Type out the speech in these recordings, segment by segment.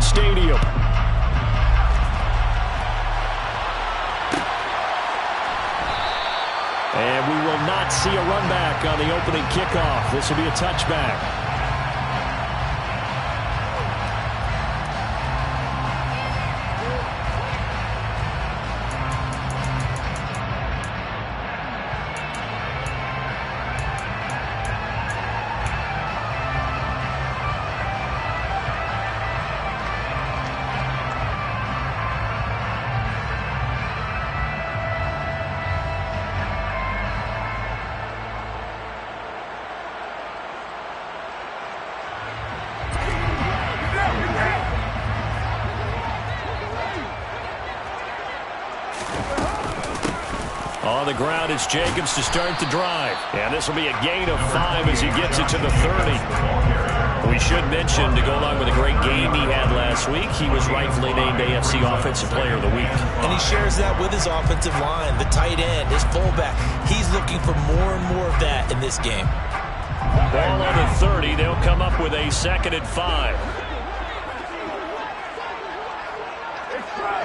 Stadium. And we will not see a run back on the opening kickoff. This will be a touchback. On the ground, it's Jacobs to start the drive. And this will be a gain of 5 as he gets it to the 30. We should mention, to go along with a great game he had last week, he was rightfully named AFC Offensive Player of the Week. And he shares that with his offensive line, the tight end, his fullback. He's looking for more and more of that in this game. Ball on the 30. They'll come up with a 2nd and 5.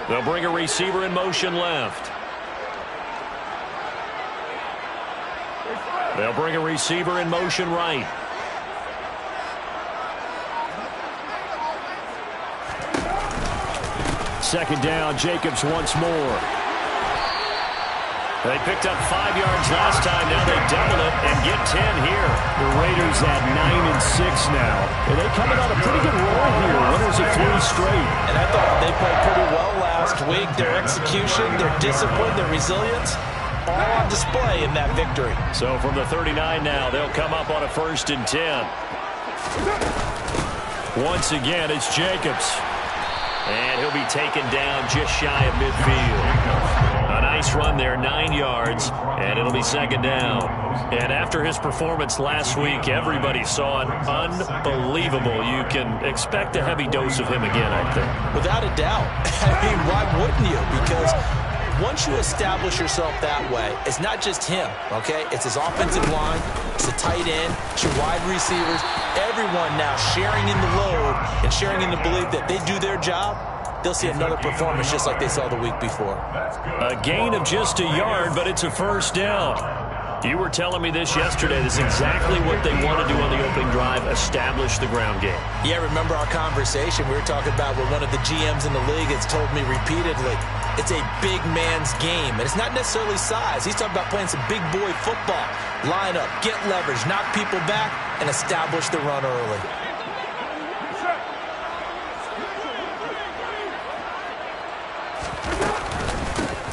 They'll bring a receiver in motion left. They'll bring a receiver in motion right. Second down, Jacobs once more. They picked up 5 yards last time. Now they double it and get 10 here. The Raiders at 9 and 6 now. And they coming on a pretty good roll here. Winners of 3 straight. And I thought they played pretty well last week. Their execution, their discipline, their resilience, all on display in that victory. So from the 39 now, they'll come up on a 1st and 10. Once again, it's Jacobs. And he'll be taken down just shy of midfield. A nice run there, 9 yards, and it'll be 2nd down. And after his performance last week, everybody saw it unbelievable. You can expect a heavy dose of him again, I think. Without a doubt. I mean, why wouldn't you? Because once you establish yourself that way, it's not just him, okay? It's his offensive line, it's the tight end, it's your wide receivers, everyone now sharing in the load and sharing in the belief that they do their job, they'll see another performance just like they saw the week before. A gain of just a yard, but it's a 1st down. You were telling me this yesterday. This is exactly what they want to do on the opening drive, establish the ground game. Yeah, remember our conversation? We were talking about what one of the GMs in the league has told me repeatedly. It's a big man's game, and it's not necessarily size. He's talking about playing some big boy football. Line up, get leverage, knock people back, and establish the run early.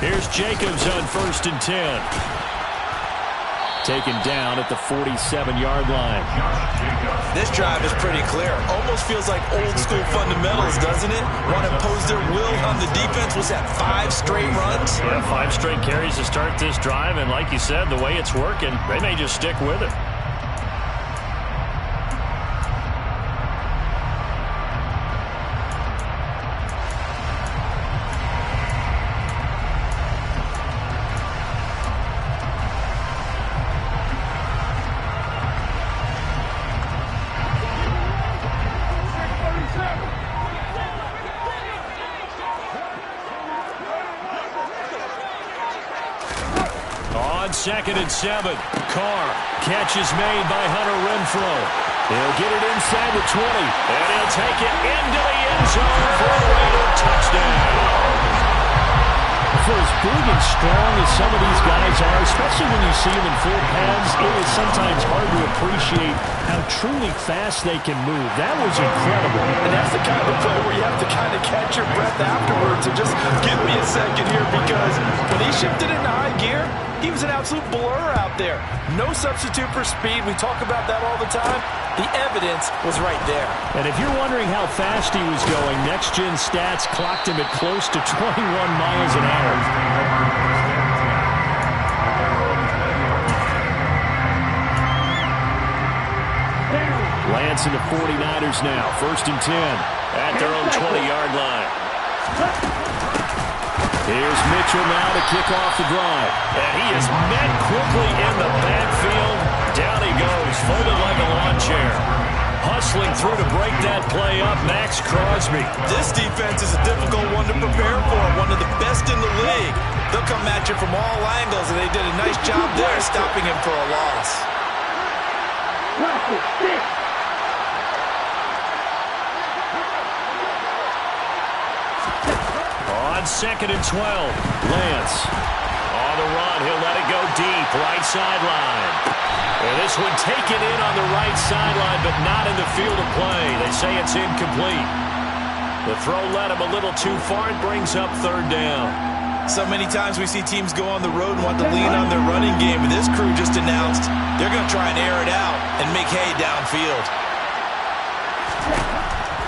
Here's Jacobs on 1st and 10. Taken down at the 47-yard line. This drive is pretty clear. Almost feels like old school fundamentals, doesn't it? Want to impose their will on the defense. Was that 5 straight runs? Yeah, 5 straight carries to start this drive, and like you said, the way it's working, they may just stick with it. On 2nd and 7, Carr. Catch is made by Hunter Renfrow. He'll get it inside the 20, and he'll take it into the end zone for a Raider touchdown. For as big and strong as some of these guys are, especially when you see them in full pads, it is sometimes hard to appreciate how truly fast they can move. That was incredible. And that's the kind of play where you have to kind of catch your breath afterwards and just give me a second here, because when he shifted into high gear, he was an absolute blur out there. No substitute for speed. We talk about that all the time. The evidence was right there. And if you're wondering how fast he was going, Next Gen Stats clocked him at close to 21 miles an hour. Lance and the 49ers now. 1st and 10 at their own 20-yard line. Here's Mitchell now to kick off the drive. And he is met quickly in the backfield. Down he goes, folded like a lawn chair. Hustling through to break that play up, Max Crosby. This defense is a difficult one to prepare for, one of the best in the league. They'll come at you from all angles, and they did a nice job there stopping him for a loss. On 2nd and 12, Lance. On the run, he'll let it go deep, right sideline. And this one taken in on the right sideline, but not in the field of play. They say it's incomplete. The throw led him a little too far. It brings up 3rd down. So many times we see teams go on the road and want to lean on their running game. But this crew just announced they're going to try and air it out and make hay downfield.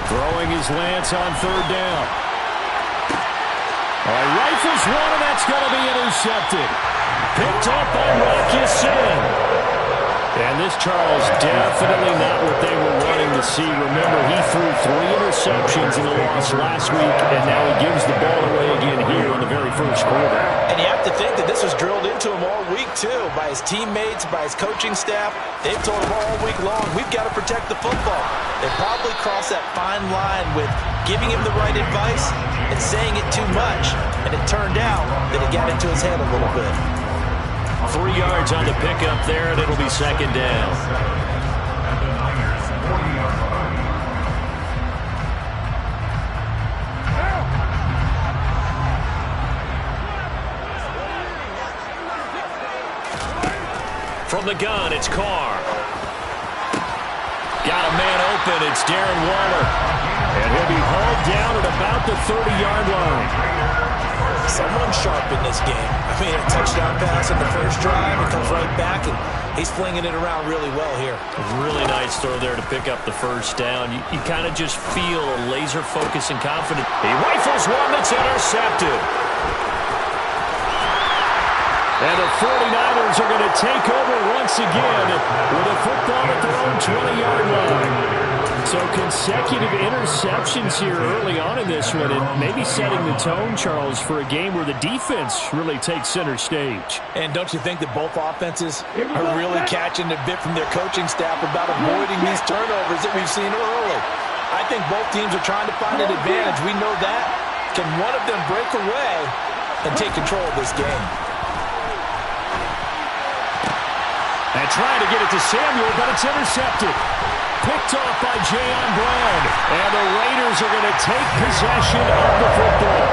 Throwing his Lance on 3rd down. All right, rifles one, and that's going to be intercepted. Picked up by Marcus Sin. And this, Charles, definitely not what they were wanting to see. Remember, he threw 3 interceptions in the loss last week, and now he gives the ball away again here in the very first quarter. And you have to think that this was drilled into him all week, too, by his teammates, by his coaching staff. They've told him all week long, we've got to protect the football. They probably crossed that fine line with giving him the right advice and saying it too much. And it turned out that it got into his head a little bit. 3 yards on the pickup there, and it'll be 2nd down. From the gun, it's Carr. Got a man open. It's Darren Waller. And he'll be hauled down at about the 30-yard line. Someone sharp in this game. I mean, a touchdown pass in the first drive. It comes right back, and he's flinging it around really well here. Really nice throw there to pick up the first down. You kind of just feel a laser focus and confidence. He rifles one that's intercepted. And the 49ers are going to take over once again with a football at their own 20-yard line. So consecutive interceptions here early on in this one, and maybe setting the tone, Charles, for a game where the defense really takes center stage. And don't you think that both offenses are really catching a bit from their coaching staff about avoiding these turnovers that we've seen early? I think both teams are trying to find an advantage. We know that. Can one of them break away and take control of this game? And trying to get it to Samuel, but it's intercepted. Picked off by Jayon Brown. And the Raiders are going to take possession of the football.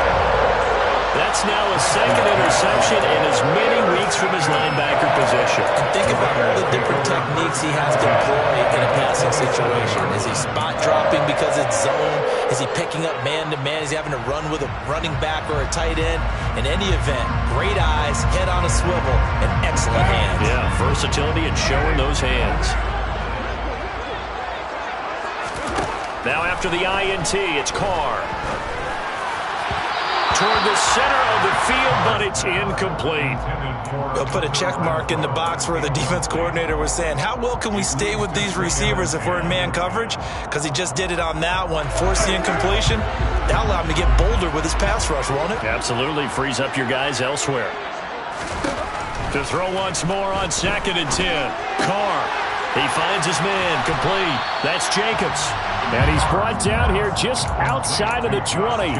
That's now a 2nd interception in as many weeks from his linebacker position. And think about all the different techniques he has to employ in a passing situation. Is he spot dropping because it's zone? Is he picking up man-to-man? Is he having to run with a running back or a tight end? In any event, great eyes, head on a swivel, and excellent hands. Yeah, versatility and showing those hands. Now after the INT, it's Carr. Toward the center of the field, but it's incomplete. They'll put a check mark in the box where the defense coordinator was saying, how well can we stay with these receivers if we're in man coverage? Because he just did it on that one. Force the incompletion. That'll allow him to get bolder with his pass rush, won't it? Absolutely. Frees up your guys elsewhere. To throw once more on 2nd and 10. Carr. He finds his man. Complete. That's Jacobs. And he's brought down here just outside of the 20.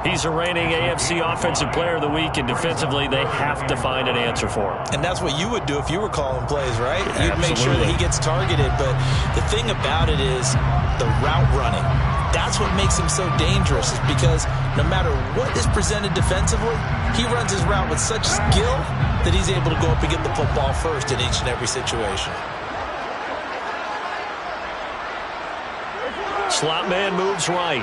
He's a reigning AFC Offensive Player of the Week, and defensively, they have to find an answer for him. And that's what you would do if you were calling plays, right? Absolutely. You'd make sure that he gets targeted. But the thing about it is the route running. That's what makes him so dangerous, is because no matter what is presented defensively, he runs his route with such skill that he's able to go up and get the football first in each and every situation. Slot man moves right.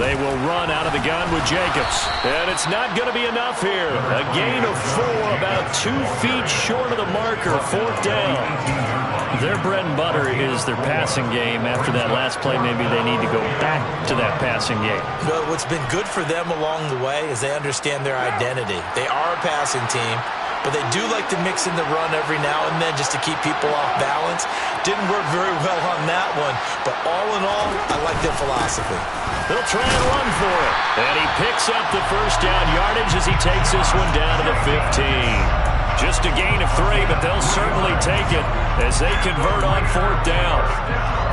They will run out of the gun with Jacobs. And it's not going to be enough here. A gain of 4, about 2 feet short of the marker, 4th down. Their bread and butter is their passing game. After that last play, maybe they need to go back to that passing game. Well, what's been good for them along the way is they understand their identity. They are a passing team, but they do like to mix in the run every now and then just to keep people off balance. Didn't work very well on that one, but all in all, I like their philosophy. They'll try and run for it. And he picks up the first down yardage as he takes this one down to the 15. Just a gain of 3, but they'll certainly take it as they convert on 4th down.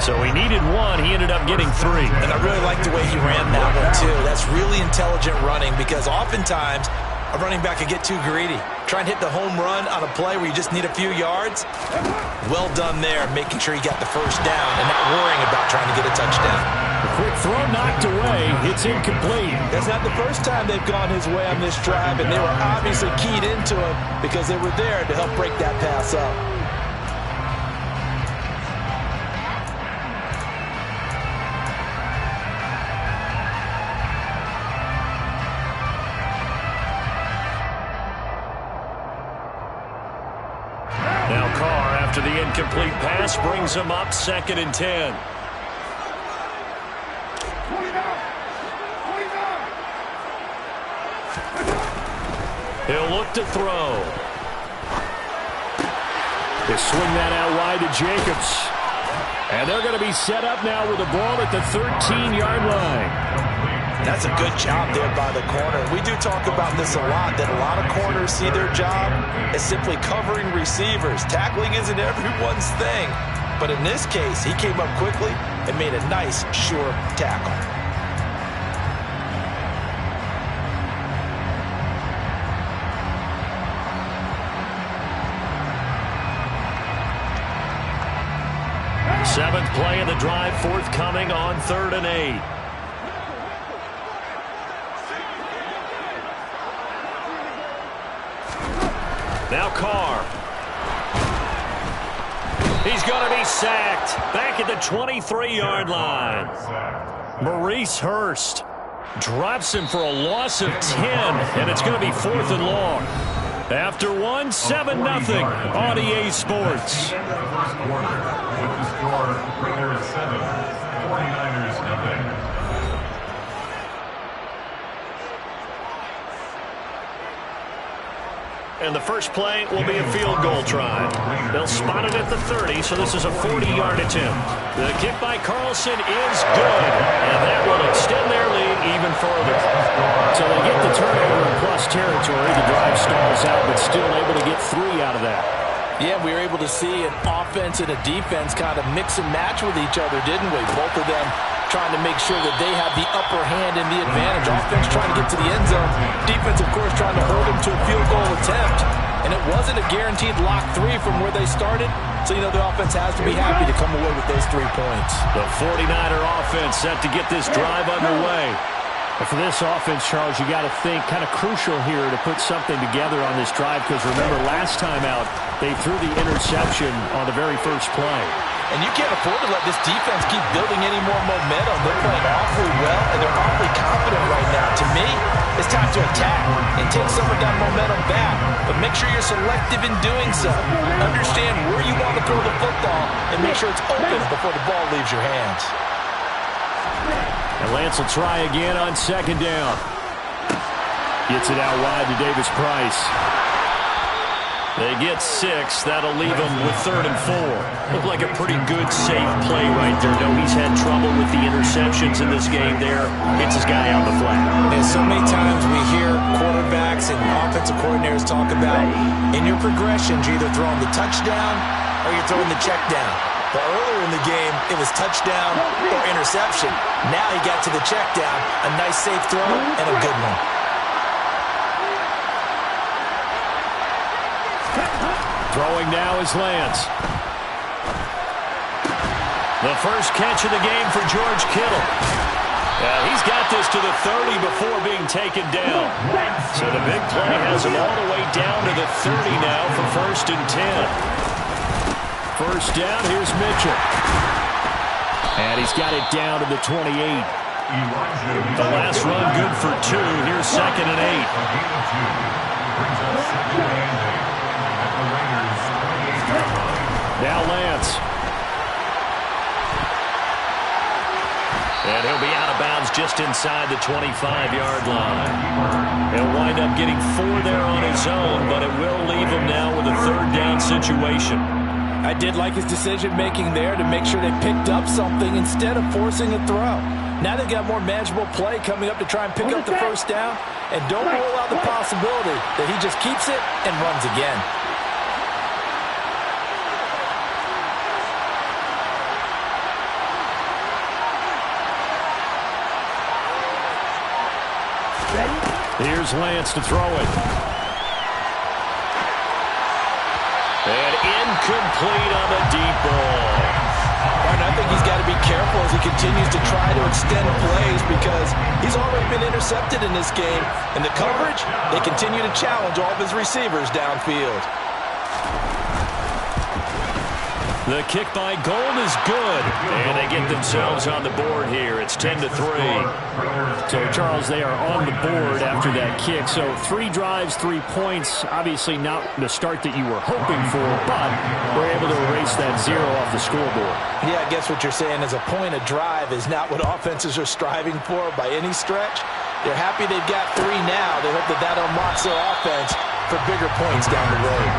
So he needed 1. He ended up getting 3. And I really like the way he ran that one, too. That's really intelligent running because oftentimes a running back can get too greedy. Try and hit the home run on a play where you just need a few yards. Well done there, making sure he got the first down and not worrying about trying to get a touchdown. A quick throw knocked away. It's incomplete. That's not the first time they've gone his way on this drive, and they were obviously keyed into him because they were there to help break that pass up. Now Carr, after the incomplete pass, brings him up 2nd and 10. He'll look to throw. They swing that out wide to Jacobs. And they're going to be set up now with the ball at the 13-yard line. That's a good job there by the corner. We do talk about this a lot, that a lot of corners see their job as simply covering receivers. Tackling isn't everyone's thing. But in this case, he came up quickly and made a nice, sure tackle. Seventh play of the drive forthcoming on 3rd and 8. Now Carr. He's going to be sacked back at the 23-yard line. Maurice Hurst drops him for a loss of 10, and it's going to be 4th and long. After 1, 7-0 on EA Sports. Raiders 7, 49ers nothing. And the first play will be a field goal try. They'll spot it at the 30, so this is a 40-yard attempt. The kick by Carlson is good, and that will extend their lead even further. So they get the turnover in plus territory. The drive stalls out, but still able to get 3 out of that. Yeah, we were able to see an offense and a defense kind of mix and match with each other, didn't we? Both of them trying to make sure that they have the upper hand and the advantage. Offense trying to get to the end zone. Defense, of course, trying to hold them to a field goal attempt. And it wasn't a guaranteed lock 3 from where they started. So, you know, the offense has to be happy to come away with those 3 points. The 49er offense set to get this drive underway. And for this offense, Charles, you got to think kind of crucial here to put something together on this drive because remember, last time out, they threw the interception on the very first play. And you can't afford to let this defense keep building any more momentum. They're playing awfully well, and they're awfully confident right now. To me, it's time to attack and take some of that momentum back. But make sure you're selective in doing so. Understand where you want to throw the football and make sure it's open before the ball leaves your hands. And Lance will try again on 2nd down. Gets it out wide to Davis Price. They get 6. That'll leave them with 3rd and 4. Looked like a pretty good, safe play right there. No, he's had trouble with the interceptions in this game there. Gets his guy out the flat. And so many times we hear quarterbacks and offensive coordinators talk about in your progressions, you're either throwing the touchdown or you're throwing the check down. But earlier in the game, it was touchdown or interception. Now he got to the check down, a nice safe throw and a good one. Throwing now is Lance. The first catch of the game for George Kittle. He's got this to the 30 before being taken down. So the big play has him all the way down to the 30 now for 1st and 10. First down, here's Mitchell. And he's got it down to the 28. The last run good for 2. Here's 2nd and 8. Now Lance. And he'll be out of bounds just inside the 25-yard line. He'll wind up getting 4 there on his own, but it will leave him now with a 3rd down situation. I did like his decision-making there to make sure they picked up something instead of forcing a throw. Now they've got more manageable play coming up to try and pick up the first down. And don't rule out the possibility that he just keeps it and runs again. Here's Lance to throw it. And incomplete on the deep ball. And I think he's got to be careful as he continues to try to extend plays because he's already been intercepted in this game. And the coverage, they continue to challenge all of his receivers downfield. The kick by Gold is good. And they get themselves on the board here. It's 10-3. So, Charles, they are on the board after that kick. So, 3 drives, 3 points. Obviously not the start that you were hoping for, but we're able to erase that 0 off the scoreboard. Yeah, I guess what you're saying is a point a drive is not what offenses are striving for by any stretch. They're happy they've got 3 now. They hope that that unlocks their offense for bigger points down the road.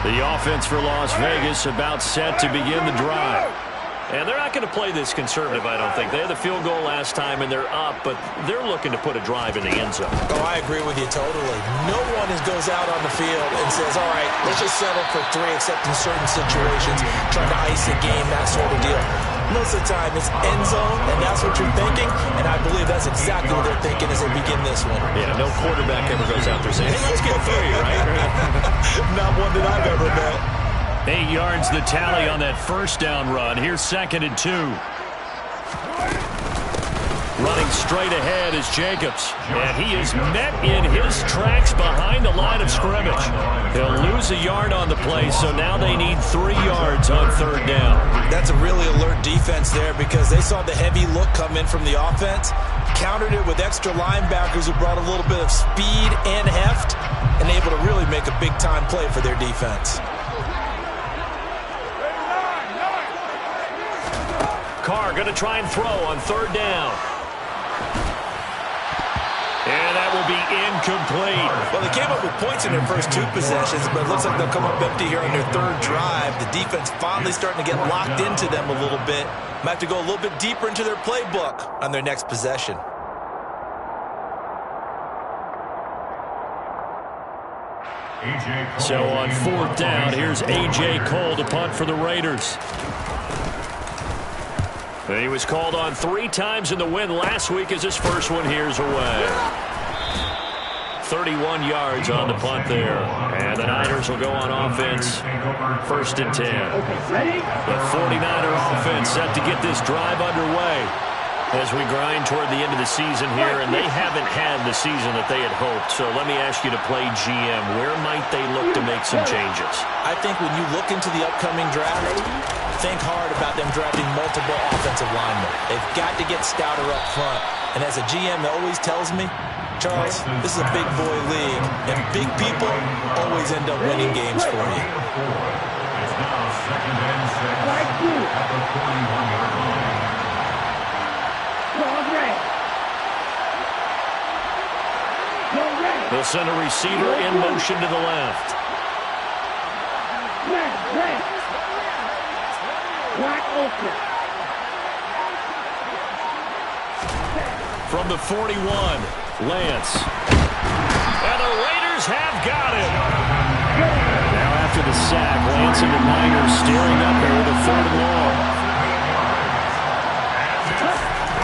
The offense for Las Vegas about set to begin the drive. And they're not going to play this conservative, I don't think. They had the field goal last time, and they're up, but they're looking to put a drive in the end zone. Oh, I agree with you totally. No one goes out on the field and says, all right, let's just settle for 3, except in certain situations, trying to ice a game, that sort of deal. Most of the time, it's end zone, and that's what you're thinking, and I believe that's exactly what they're thinking as they begin this one. Yeah, no quarterback ever goes out there saying, hey, let's get 3, right? Not one that I've ever met. 8 yards the tally on that first down run. Here's 2nd and 2. Running straight ahead is Jacobs. And he is met in his tracks behind the line of scrimmage. He'll lose a yard on the play, so now they need 3 yards on 3rd down. That's a really alert defense there because they saw the heavy look come in from the offense, countered it with extra linebackers who brought a little bit of speed and heft, and able to really make a big-time play for their defense. Carr going to try and throw on 3rd down. And that will be incomplete. Well, they came up with points in their first 2 possessions, but it looks like they'll come up empty here on their 3rd drive. The defense finally starting to get locked into them a little bit. Might have to go a little bit deeper into their playbook on their next possession. So on 4th down, here's A.J. Cole to punt for the Raiders. He was called on 3 times in the win last week as his first one here's away. 31 yards on the punt there. And the Niners will go on offense. 1st and 10. The 49er offense set to get this drive underway as we grind toward the end of the season here, and they haven't had the season that they had hoped. So let me ask you to play GM. Where might they look to make some changes? I think when you look into the upcoming draft, think hard about them drafting multiple offensive linemen. They've got to get stouter up front. And as a GM that always tells me, Charles, this is a big boy league, and big people always end up winning games for you. It's now 2nd and 6 at the 41-yard line. They'll send a receiver in motion to the left. From the 41, Lance. And the Raiders have got him. Now after the sack, Lance and the Niners steering up here with a 3rd and long.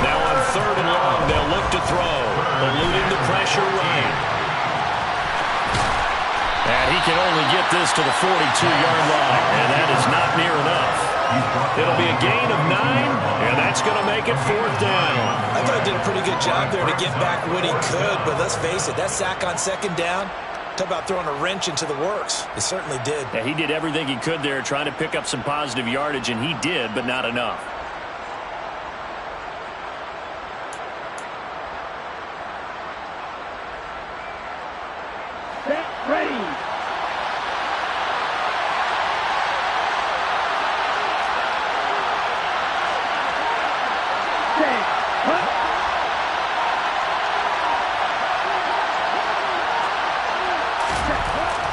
Now on 3rd and long, they'll look to throw, eluding the pressure right. And he can only get this to the 42-yard line, and that is not near enough. It'll be a gain of 9, and that's going to make it 4th down. I thought he did a pretty good job there to get back what he could, but let's face it, that sack on 2nd down, talk about throwing a wrench into the works. It certainly did. Yeah, he did everything he could there trying to pick up some positive yardage, and he did, but not enough.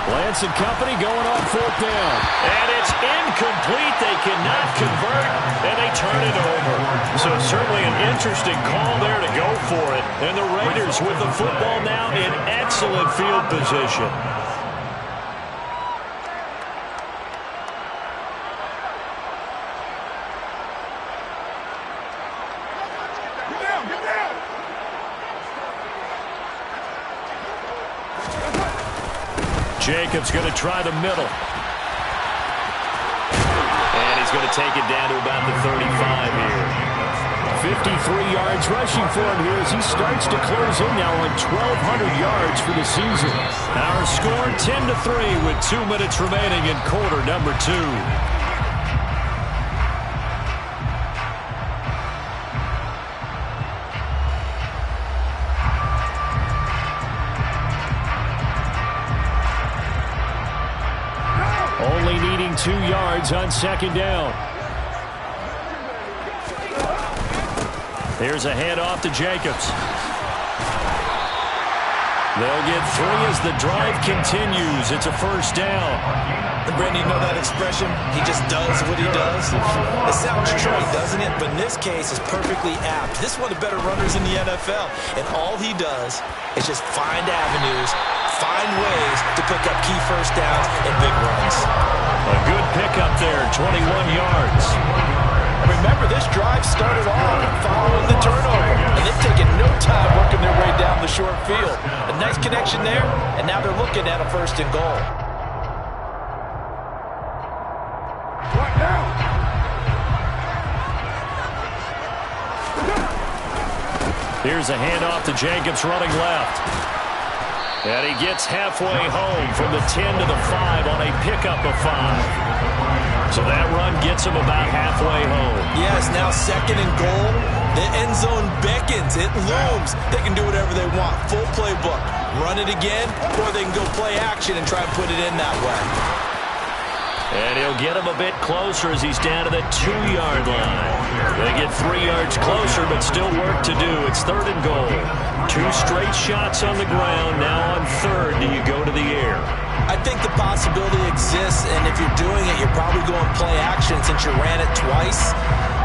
Lance and company going on 4th down. And it's incomplete. They cannot convert, and they turn it over. So certainly an interesting call there to go for it. And the Raiders with the football now in excellent field position. Jacobs going to try the middle. And he's going to take it down to about the 35 here. 53 yards rushing for him here as he starts to close in now on 1,200 yards for the season. Our score 10-3 with 2 minutes remaining in quarter number 2. Only needing 2 yards on 2nd down. Here's a handoff to Jacobs. They'll get 3 as the drive continues. It's a 1st down. Brandon, you know that expression? He just does what he does. It sounds trite, doesn't it? But in this case, it's perfectly apt. This is one of the better runners in the NFL. And all he does is just find avenues, find ways to pick up key 1st downs and big runs. A good pickup there, 21 yards. Remember, this drive started off following the turnover, and they've taken no time working their way down the short field. A nice connection there, and now they're looking at a 1st and goal. Here's a handoff to Jacobs running left. And he gets halfway home from the 10 to the 5 on a pickup of 5. So that run gets him about halfway home. Yes, now 2nd and goal. The end zone beckons. It looms. They can do whatever they want. Full playbook. Run it again, or they can go play action and try and put it in that way. And he'll get him a bit closer as he's down to the 2-yard line. They get 3 yards closer, but still work to do. It's 3rd and goal. 2 straight shots on the ground. Now on 3rd, do you go to the air? I think the possibility exists, and if you're doing it, you're probably going play action since you ran it twice.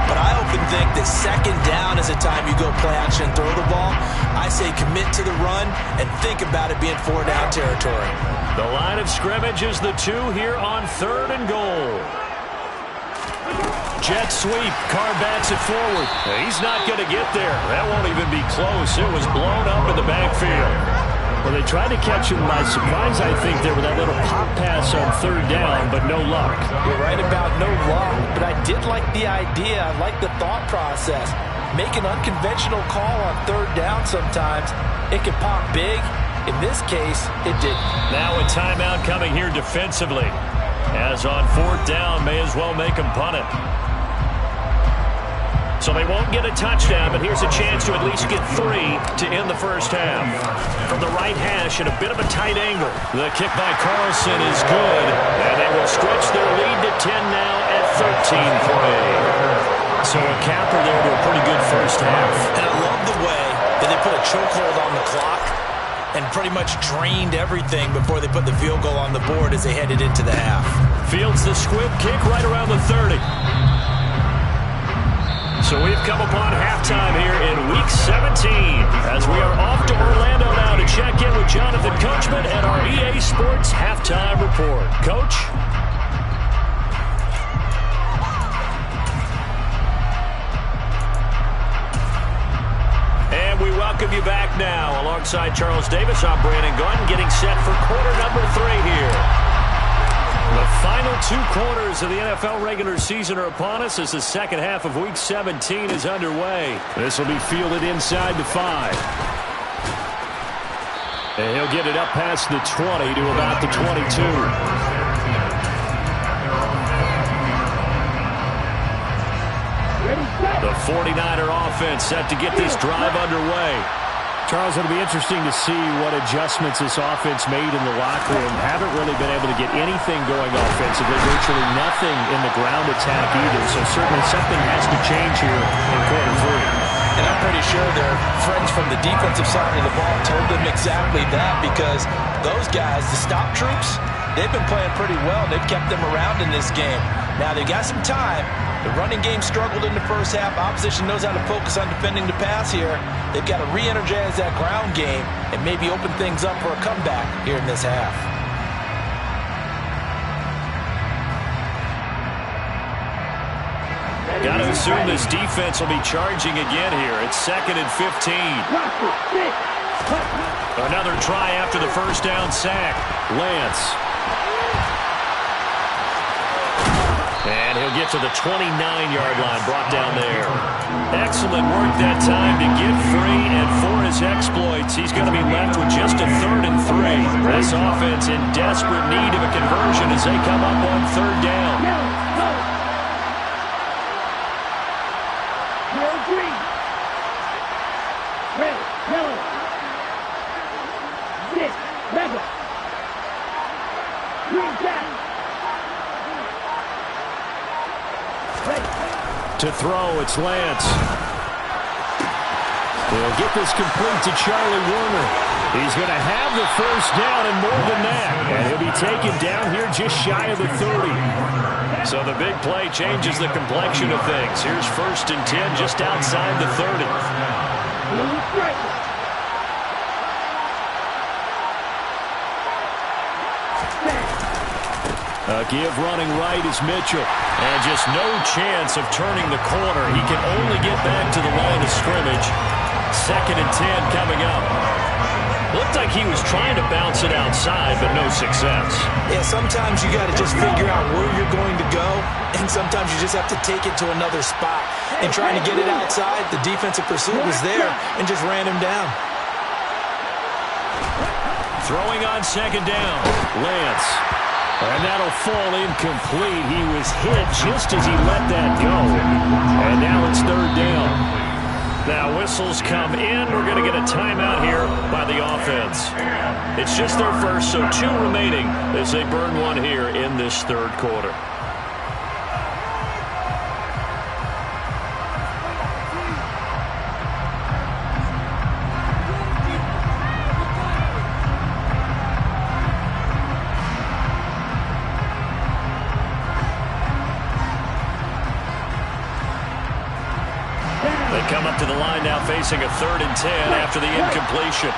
But I often think that 2nd down is a time you go play action and throw the ball. I say commit to the run and think about it being 4-down territory. The line of scrimmage is the 2 here on 3rd and goal. Jet sweep. Carr backs it forward. He's not going to get there. That won't even be close. It was blown up in the backfield. Well, they tried to catch him by surprise, I think, there with that little pop pass on 3rd down, but no luck. You're right about no luck, but I did like the idea. I like the thought process. Make an unconventional call on 3rd down sometimes. It can pop big. In this case, it didn't. Now a timeout coming here defensively. As on 4th down, may as well make him punt it. So they won't get a touchdown, but here's a chance to at least get 3 to end the 1st half. From the right hash at a bit of a tight angle. The kick by Carlson is good, and they will stretch their lead to 10 now at 13-3. So a capper there to a pretty good 1st half. And I love the way that they put a chokehold on the clock and pretty much drained everything before they put the field goal on the board as they headed into the half. Fields the squib kick right around the 30. So we've come upon halftime here in Week 17 as we are off to Orlando now to check in with Jonathan Coachman and our EA Sports Halftime Report. Coach? And we welcome you back now. Alongside Charles Davis, I'm Brandon Gunn, getting set for quarter number 3 here. The final 2 quarters of the NFL regular season are upon us as the 2nd half of Week 17 is underway. This will be fielded inside the 5. And he'll get it up past the 20 to about the 22. The 49er offense set to get this drive underway. Charles, it'll be interesting to see what adjustments this offense made in the locker room. Haven't really been able to get anything going offensively, virtually nothing in the ground attack either. So certainly something has to change here in quarter 3. And I'm pretty sure their friends from the defensive side of the ball told them exactly that, because those guys, the stop troops, they've been playing pretty well. They've kept them around in this game. Now, they've got some time. The running game struggled in the first half. Opposition knows how to focus on defending the pass here. They've got to re-energize that ground game and maybe open things up for a comeback here in this half. Got to assume this defense will be charging again here. It's 2nd and 15. Another try after the first down sack. Lance. And he'll get to the 29-yard line, brought down there. Excellent work that time to get free, and for his exploits, he's going to be left with just a 3rd and 3. This offense in desperate need of a conversion as they come up on 3rd down. To throw, it's Lance. He'll get this complete to Charlie Warner. He's going to have the first down and more than that. And he'll be taken down here just shy of the 30. So the big play changes the complexion of things. Here's 1st and 10 just outside the 30. A give running right is Mitchell. And just no chance of turning the corner. He can only get back to the line of scrimmage. 2nd and 10 coming up. Looked like he was trying to bounce it outside, but no success. Yeah, sometimes you got to just figure out where you're going to go, and sometimes you just have to take it to another spot. And trying to get it outside, the defensive pursuit was there and just ran him down. Throwing on 2nd down, Lance. And that'll fall incomplete. He was hit just as he let that go. And now it's 3rd down. Now whistles come in. We're going to get a timeout here by the offense. It's just their first, so 2 remaining as they burn one here in this 3rd quarter. Come up to the line now facing a 3rd and 10 after the incompletion.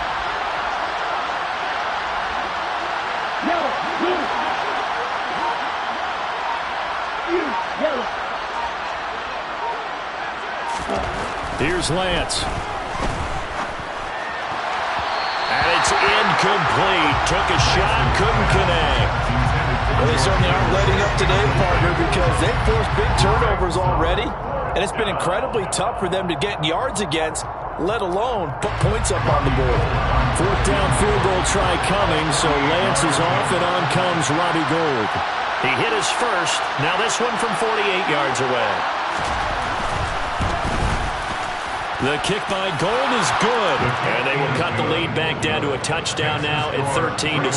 Here's Lance. And it's incomplete. Took a shot, couldn't connect. Well, they certainly aren't letting up today, partner, because they've forced big turnovers already. And it's been incredibly tough for them to get yards against, let alone put points up on the board. 4th down field goal try coming, so Lance is off, and on comes Robbie Gould. He hit his first. Now this one from 48 yards away. The kick by Gould is good, and they will cut the lead back down to a touchdown now at 13-6.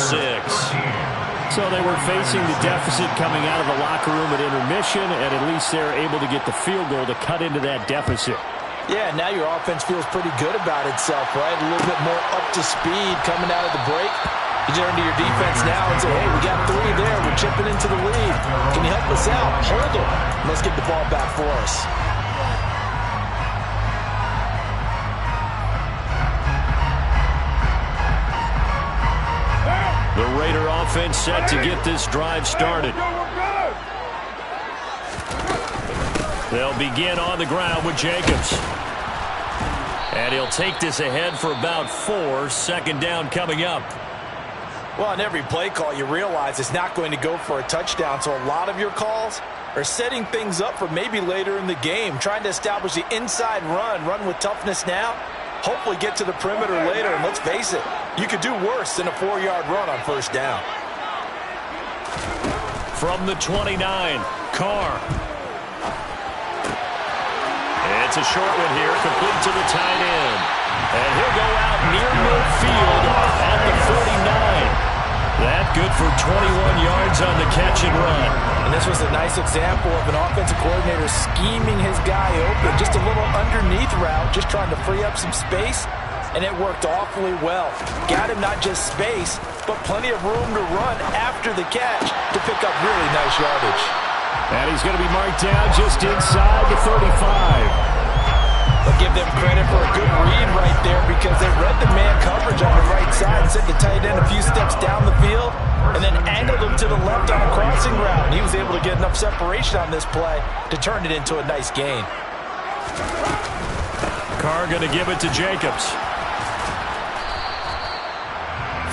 So they were facing the deficit coming out of the locker room at intermission, and at least they're able to get the field goal to cut into that deficit. Yeah, now your offense feels pretty good about itself, right? A little bit more up to speed coming out of the break. You turn to your defense now and say, hey, we got 3 there. We're chipping into the lead. Can you help us out? Hold them. Let's get the ball back for us. The Raider offense set to get this drive started. They'll begin on the ground with Jacobs. And he'll take this ahead for about 4. 2nd down coming up. Well, on every play call, you realize it's not going to go for a touchdown. So a lot of your calls are setting things up for maybe later in the game, trying to establish the inside run with toughness now. Hopefully get to the perimeter later, and let's face it, you could do worse than a 4-yard run on 1st down. From the 29, Carr. It's a short one here, complete to the tight end. And he'll go out near midfield at the 49. That good for 21 yards on the catch and run. And this was a nice example of an offensive coordinator scheming his guy open. Just a little underneath route, just trying to free up some space, and it worked awfully well. Got him not just space, but plenty of room to run after the catch to pick up really nice yardage. And he's going to be marked down just inside the 35. But give them credit for a good read right there because they read the man coverage on the right side and sent the tight end a few steps down the field and then angled him to the left on a crossing route. And he was able to get enough separation on this play to turn it into a nice gain. Carr going to give it to Jacobs.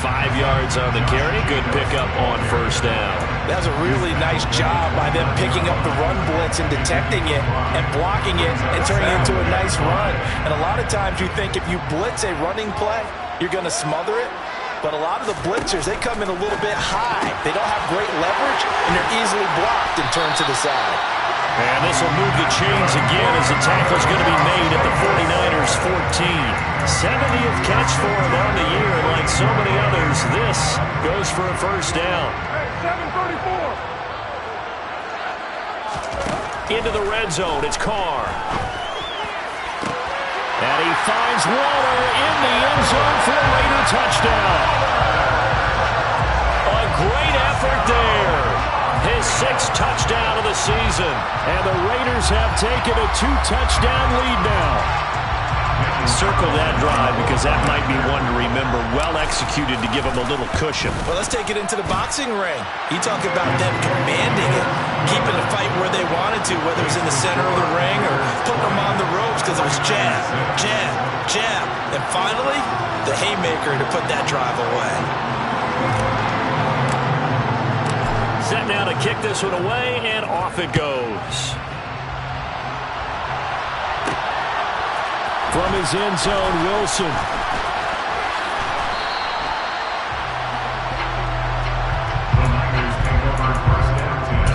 5 yards on the carry. Good pickup on first down. That was a really nice job by them picking up the run blitz and detecting it and blocking it and turning it into a nice run. And a lot of times you think if you blitz a running play, you're going to smother it. But a lot of the blitzers, they come in a little bit high. They don't have great leverage, and they're easily blocked and turned to the side. And this will move the chains again as the tackle's going to be made at the 49ers 14. 70th catch for him on the year, and like so many others, this goes for a first down. 734. Into the red zone, it's Carr. And he finds Waller in the end zone for a Raider touchdown. A great effort there. His 6th touchdown of the season. And the Raiders have taken a 2-touchdown lead now. Circle that drive because that might be one to remember. Well executed to give him a little cushion. Well, let's take it into the boxing ring. You talk about them commanding it, keeping the fight where they wanted to, whether it's in the center of the ring or putting them on the ropes because it was jab, jab, jab. And finally, the haymaker to put that drive away. Set now to kick this one away, and off it goes. From his end zone, Wilson. The Niners take over first and 10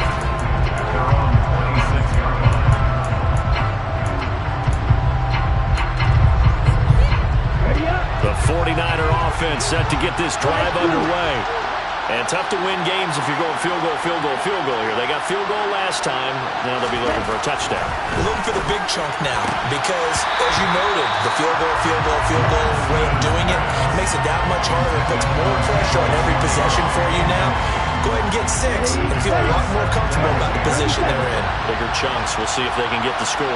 at their own 26-yard line. The 49er offense set to get this drive underway. And tough to win games if you're going field goal, field goal, field goal here. They got field goal last time. Now they'll be looking for a touchdown. Looking for the big chunk now because, as you noted, the field goal way of doing it makes it that much harder. Puts more pressure on every possession for you now. Go ahead and get 6 and feel a lot more comfortable about the position they're in. Bigger chunks. We'll see if they can get the score.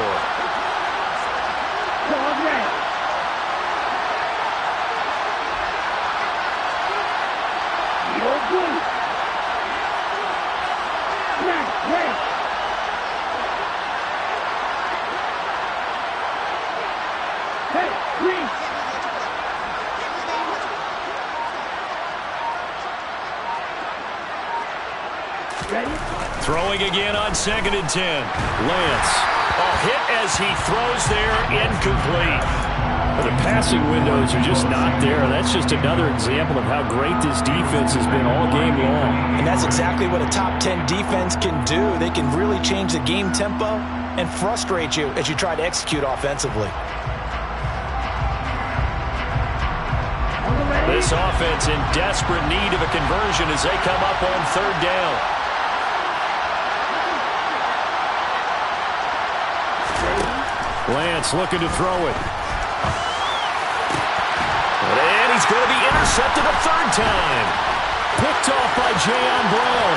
Throwing again on 2nd and 10. Lance. A hit as he throws there, incomplete. The passing windows are just not there. That's just another example of how great this defense has been all game long. And that's exactly what a top 10 defense can do. They can really change the game tempo and frustrate you as you try to execute offensively. This offense in desperate need of a conversion as they come up on 3rd down. Lance looking to throw it. And he's going to be intercepted a 3rd time. Picked off by Jayon Brown.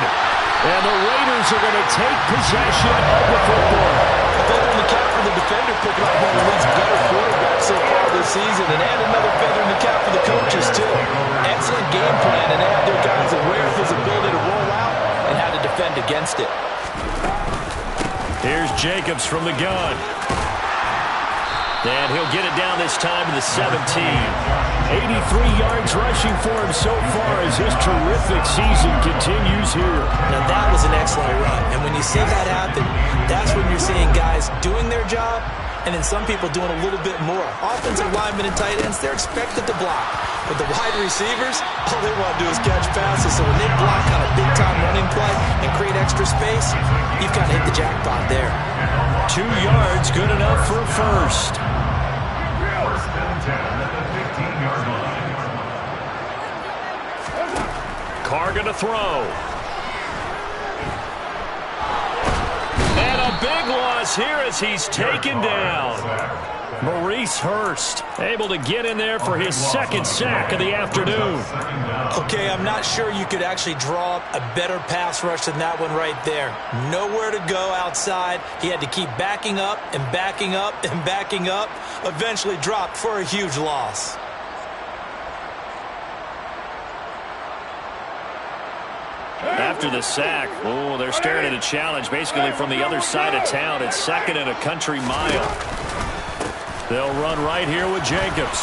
And the Raiders are going to take possession of the football. A feather in the cap for the defender, picking up one of the league's better quarterbacks so far this season. And add another feather in the cap for the coaches, too. Excellent game plan, and they have their guys aware of his ability to roll out and how to defend against it. Here's Jacobs from the gun. And he'll get it down this time to the 17. 83 yards rushing for him so far as his terrific season continues here. Now that was an excellent run. And when you see that happen, that's when you're seeing guys doing their job and then some people doing a little bit more. Offensive linemen and tight ends, they're expected to block. But the wide receivers, all they want to do is catch passes. So when they block on a big-time running play and create extra space, you've kind of hit the jackpot there. 2 yards, good enough for a first. First and 10 at the 15-yard line. Carr going to throw. And a big loss here as he's taken down. Maurice Hurst able to get in there for his second sack of the afternoon. Okay, I'm not sure you could actually draw up a better pass rush than that one right there. Nowhere to go outside. He had to keep backing up and backing up and backing up. Eventually dropped for a huge loss. After the sack, oh, they're staring at a challenge basically from the other side of town. It's second and a country mile. They'll run right here with Jacobs.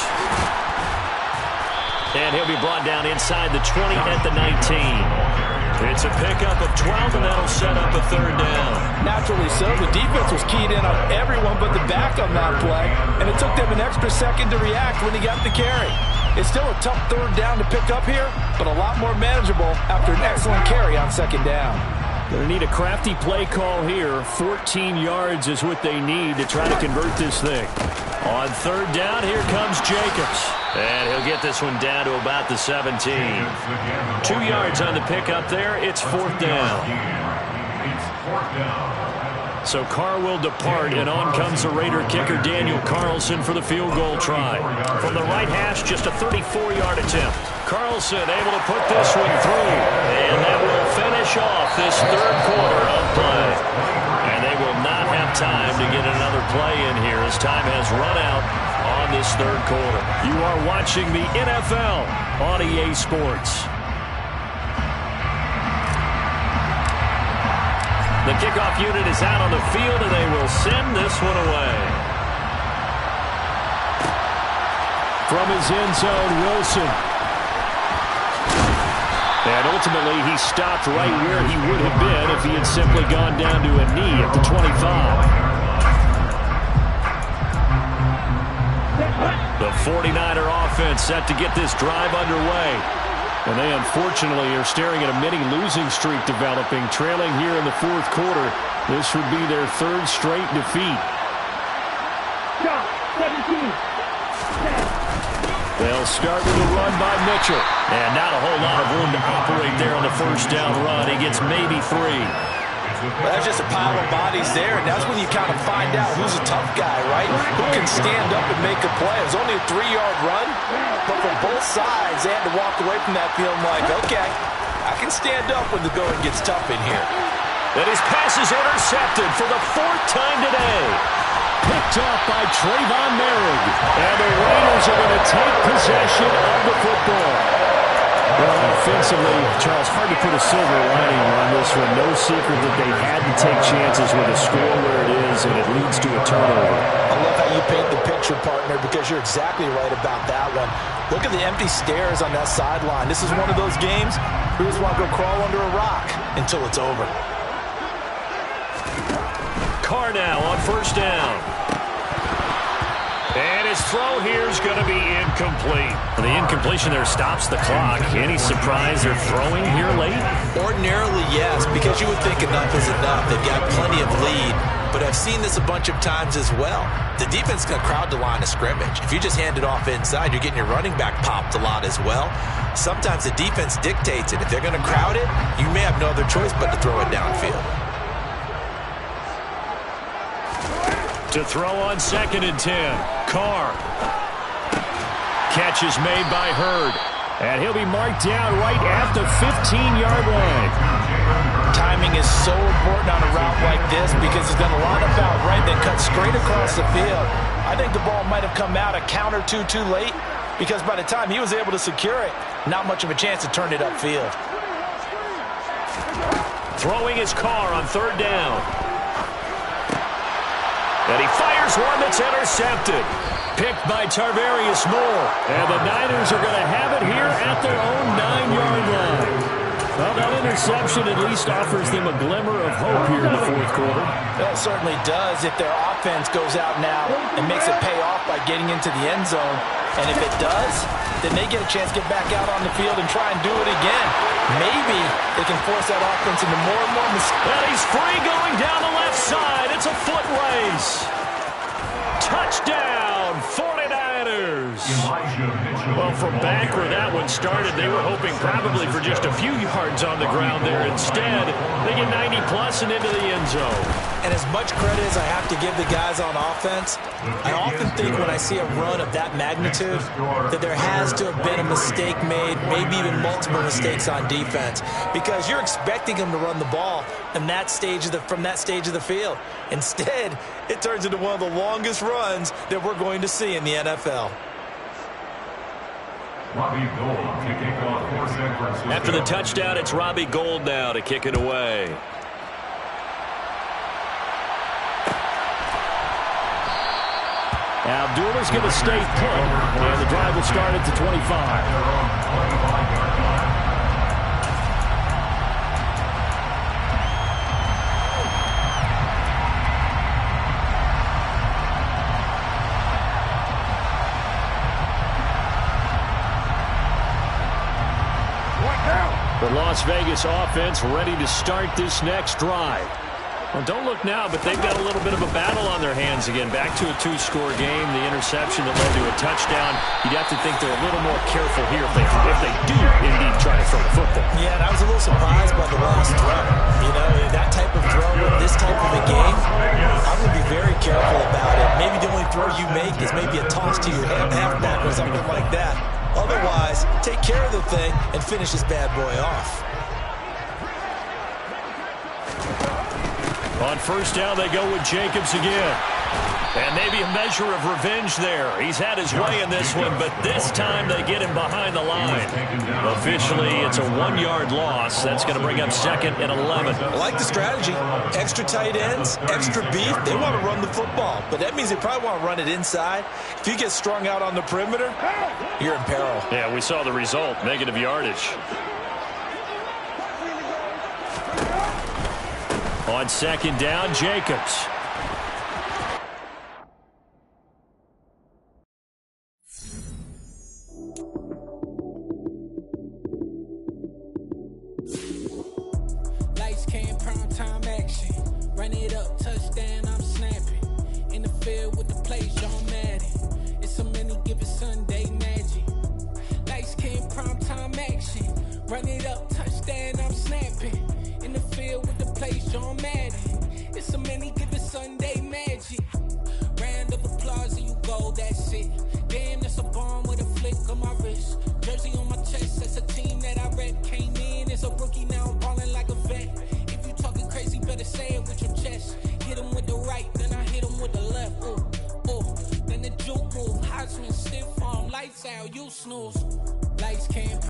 And he'll be brought down inside the 20 at the 19. It's a pickup of 12, and that'll set up a third down. Naturally so. The defense was keyed in on everyone but the back on that play, and it took them an extra second to react when he got the carry. It's still a tough third down to pick up here, but a lot more manageable after an excellent carry on second down. They need a crafty play call here. 14 yards is what they need to try to convert this thing. On third down, here comes Jacobs. And he'll get this one down to about the 17. 2 yards on the pickup there. It's fourth down. So Carr will depart, and on comes the Raider kicker, Daniel Carlson, for the field goal try. From the right hash, just a 34-yard attempt. Carlson able to put this one through. And that will finish off this third quarter of play. And they will not have time to get another play in here as time has run out on this third quarter. You are watching the NFL on EA Sports. The kickoff unit is out on the field, and they will send this one away. From his end zone, Wilson. And ultimately, he stopped right where he would have been if he had simply gone down to a knee at the 25. The 49er offense set to get this drive underway. And they unfortunately are staring at a mini losing streak developing, trailing here in the fourth quarter. This would be their third straight defeat. They'll start with a run by Mitchell. And not a whole lot of room to operate there on the first down run. He gets maybe 3. Well, that's just a pile of bodies there, and that's when you kind of find out who's a tough guy, right? Who can stand up and make a play. It was only a 3-yard run, but from both sides, they had to walk away from that feeling like, okay, I can stand up when the going gets tough in here. And his pass is intercepted for the 4th time today. Picked off by Trayvon Merrick. And the Raiders are going to take possession of the football. Well, offensively, Charles, hard to put a silver lining on this one. No secret that they had to take chances with a score where it is, and it leads to a turnover. I love how you paint the picture, partner, because you're exactly right about that one. Look at the empty stares on that sideline. This is one of those games where you just want to go crawl under a rock until it's over. Carr now on first down. And his throw here is going to be incomplete. The incompletion there stops the clock. Any surprise they're throwing here late? Ordinarily, yes, because you would think enough is enough. They've got plenty of lead, but I've seen this a bunch of times as well. The defense is going to crowd the line of scrimmage. If you just hand it off inside, you're getting your running back popped a lot as well. Sometimes the defense dictates it. If they're going to crowd it, you may have no other choice but to throw it downfield. To throw on 2nd and 10. Carr. Catch is made by Hurd. And he'll be marked down right at the 15-yard line. Timing is so important on a route like this because he's done a lot about right, then cut straight across the field. I think the ball might have come out a count or two too late because by the time he was able to secure it, not much of a chance to turn it upfield. Throwing his Carr on 3rd down. And he fires one that's intercepted. Picked by Tarvarius Moore. And the Niners are going to have it here at their own 9-yard line. Well, that interception at least offers them a glimmer of hope here in the fourth quarter. Well, it certainly does if their offense goes out now and makes it pay off by getting into the end zone. And if it does, then they get a chance to get back out on the field and try and do it again. Maybe they can force that offense into more and more mistakes. And he's free going down the left side. It's a foot race. Touchdown, 49ers. Vegas. Elijah Mitchell. Well, from back where that one started, they were hoping probably for just a few yards on the ground there. Instead, they get 90-plus and into the end zone. And as much credit as I have to give the guys on offense, I often think when I see a run of that magnitude that there has to have been a mistake made, maybe even multiple mistakes on defense, because you're expecting them to run the ball from that stage of the field. Instead, it turns into one of the longest runs that we're going to see in the NFL. Robbie Gould kicking off for San Francisco. After the touchdown, it's Robbie Gould now to kick it away. Abdullah's going to stay put, and the drive will start at the 25. The Las Vegas offense ready to start this next drive. Well, don't look now, but they've got a little bit of a battle on their hands again. Back to a two-score game. The interception that led to a touchdown. You'd have to think they're a little more careful here if they do indeed try to throw the football. Yeah, and I was a little surprised by the last throw. You know, that type of throw in this type of a game, I would be very careful about it. Maybe the only throw you make is maybe a toss to your halfback or something like that. Otherwise, take care of the thing and finish this bad boy off. On first down, they go with Jacobs again. And maybe a measure of revenge there. He's had his way in this one, but this time they get him behind the line. Officially, it's a 1-yard loss. That's going to bring up second and 11. I like the strategy. Extra tight ends, extra beef. They want to run the football, but that means they probably want to run it inside. If you get strung out on the perimeter, you're in peril. Yeah, we saw the result, negative yardage. On second down, Jacobs. Lights came, prime time action. Run it up, touchdown, I'm snapping. In the field with the play, John Madden. It's a many given Sunday magic. Lights came, prime time action. Run it up, touchdown, I'm snapping. In the field with the play, John Madden. It's a many given Sunday magic. Round of applause and you go, that's it. Damn, that's a bomb with a flick on my wrist. Jersey on my chest, that's a team that I rep. Came in as a rookie, now I'm balling like a vet. If you talking crazy, better say it with your chest. Hit him with the right, then I hit him with the left. Ooh, ooh. Then the juke move, Heisman, stiff arm, lights out, you snooze. Lights can't